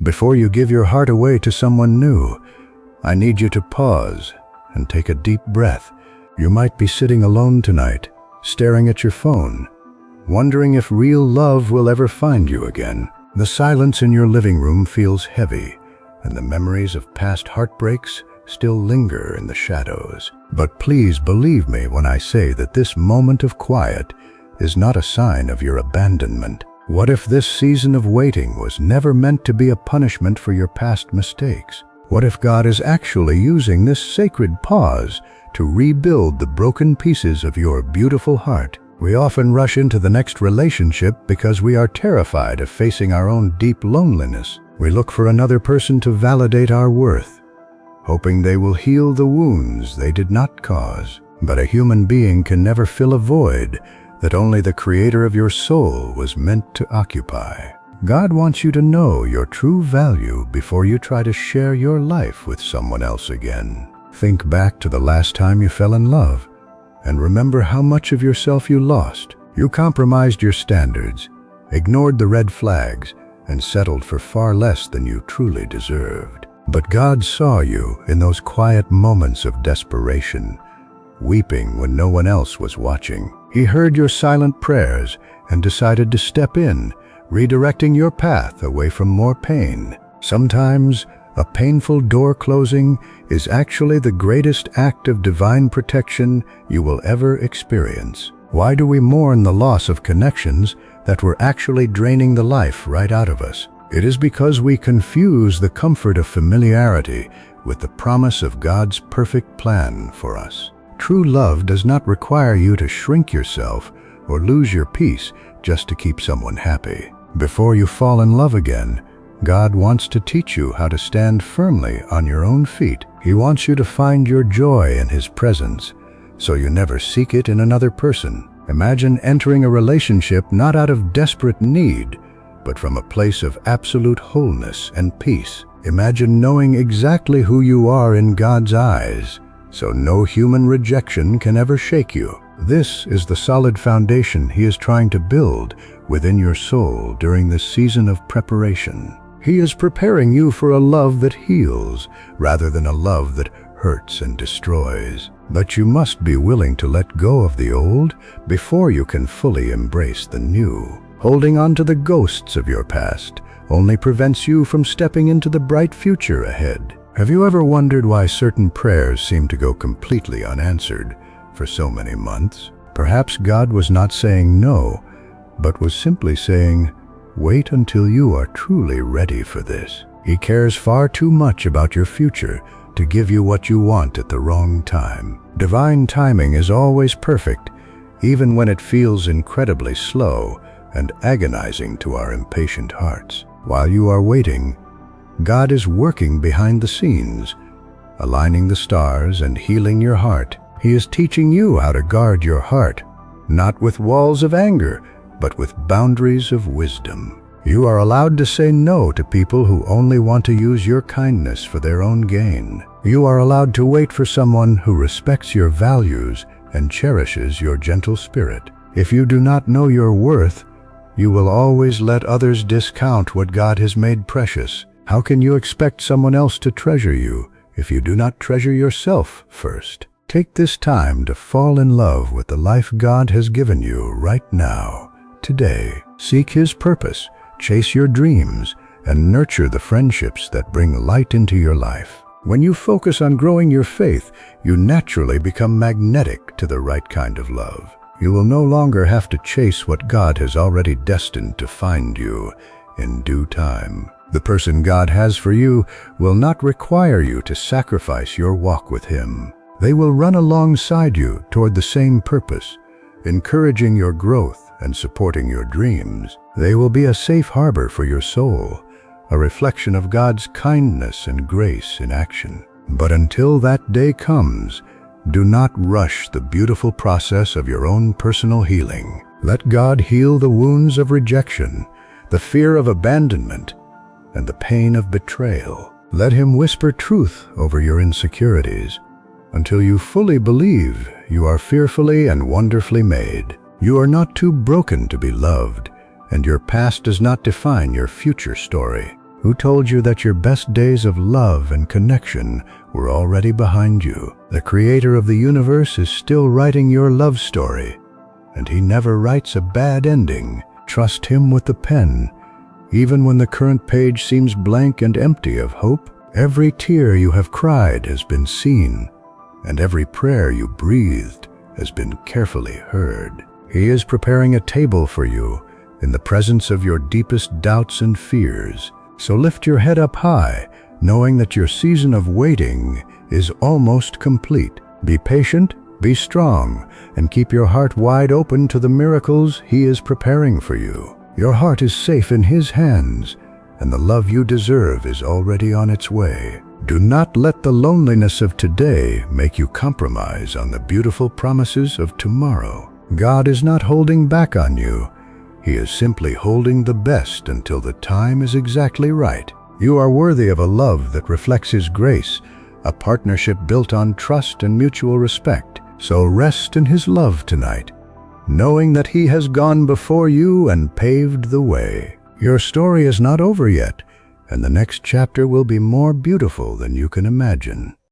Before you give your heart away to someone new, I need you to pause and take a deep breath. You might be sitting alone tonight, staring at your phone, wondering if real love will ever find you again. The silence in your living room feels heavy, and the memories of past heartbreaks still linger in the shadows. But please believe me when I say that this moment of quiet is not a sign of your abandonment. What if this season of waiting was never meant to be a punishment for your past mistakes? What if God is actually using this sacred pause to rebuild the broken pieces of your beautiful heart? We often rush into the next relationship because we are terrified of facing our own deep loneliness. We look for another person to validate our worth, hoping they will heal the wounds they did not cause. But a human being can never fill a void that only the Creator of your soul was meant to occupy. God wants you to know your true value before you try to share your life with someone else again. Think back to the last time you fell in love, and remember how much of yourself you lost. You compromised your standards, ignored the red flags, and settled for far less than you truly deserved. But God saw you in those quiet moments of desperation, weeping when no one else was watching. He heard your silent prayers and decided to step in, redirecting your path away from more pain. Sometimes, a painful door closing is actually the greatest act of divine protection you will ever experience. Why do we mourn the loss of connections that were actually draining the life right out of us? It is because we confuse the comfort of familiarity with the promise of God's perfect plan for us. True love does not require you to shrink yourself or lose your peace just to keep someone happy. Before you fall in love again, God wants to teach you how to stand firmly on your own feet. He wants you to find your joy in His presence, so you never seek it in another person. Imagine entering a relationship not out of desperate need, but from a place of absolute wholeness and peace. Imagine knowing exactly who you are in God's eyes, so no human rejection can ever shake you. This is the solid foundation He is trying to build within your soul during this season of preparation. He is preparing you for a love that heals, rather than a love that hurts and destroys. But you must be willing to let go of the old before you can fully embrace the new. Holding on to the ghosts of your past only prevents you from stepping into the bright future ahead. Have you ever wondered why certain prayers seem to go completely unanswered for so many months? Perhaps God was not saying no, but was simply saying, wait until you are truly ready for this. He cares far too much about your future to give you what you want at the wrong time. Divine timing is always perfect, even when it feels incredibly slow and agonizing to our impatient hearts. While you are waiting, God is working behind the scenes, aligning the stars and healing your heart. He is teaching you how to guard your heart, not with walls of anger, but with boundaries of wisdom. You are allowed to say no to people who only want to use your kindness for their own gain. You are allowed to wait for someone who respects your values and cherishes your gentle spirit. If you do not know your worth, you will always let others discount what God has made precious. How can you expect someone else to treasure you if you do not treasure yourself first? Take this time to fall in love with the life God has given you right now, today. Seek His purpose, chase your dreams, and nurture the friendships that bring light into your life. When you focus on growing your faith, you naturally become magnetic to the right kind of love. You will no longer have to chase what God has already destined to find you in due time. The person God has for you will not require you to sacrifice your walk with Him. They will run alongside you toward the same purpose, encouraging your growth and supporting your dreams. They will be a safe harbor for your soul, a reflection of God's kindness and grace in action. But until that day comes, do not rush the beautiful process of your own personal healing. Let God heal the wounds of rejection, the fear of abandonment, and the pain of betrayal. Let Him whisper truth over your insecurities until you fully believe you are fearfully and wonderfully made. You are not too broken to be loved, and your past does not define your future story. Who told you that your best days of love and connection were already behind you? The creator of the universe is still writing your love story, and he never writes a bad ending. Trust him with the pen, even when the current page seems blank and empty of hope. Every tear you have cried has been seen, and every prayer you breathed has been carefully heard. He is preparing a table for you in the presence of your deepest doubts and fears. So lift your head up high, knowing that your season of waiting is almost complete. Be patient, be strong, and keep your heart wide open to the miracles he is preparing for you. Your heart is safe in his hands, and the love you deserve is already on its way. Do not let the loneliness of today make you compromise on the beautiful promises of tomorrow. God is not holding back on you. He is simply holding the best until the time is exactly right. You are worthy of a love that reflects his grace, a partnership built on trust and mutual respect. So rest in his love tonight, knowing that he has gone before you and paved the way. Your story is not over yet, and the next chapter will be more beautiful than you can imagine.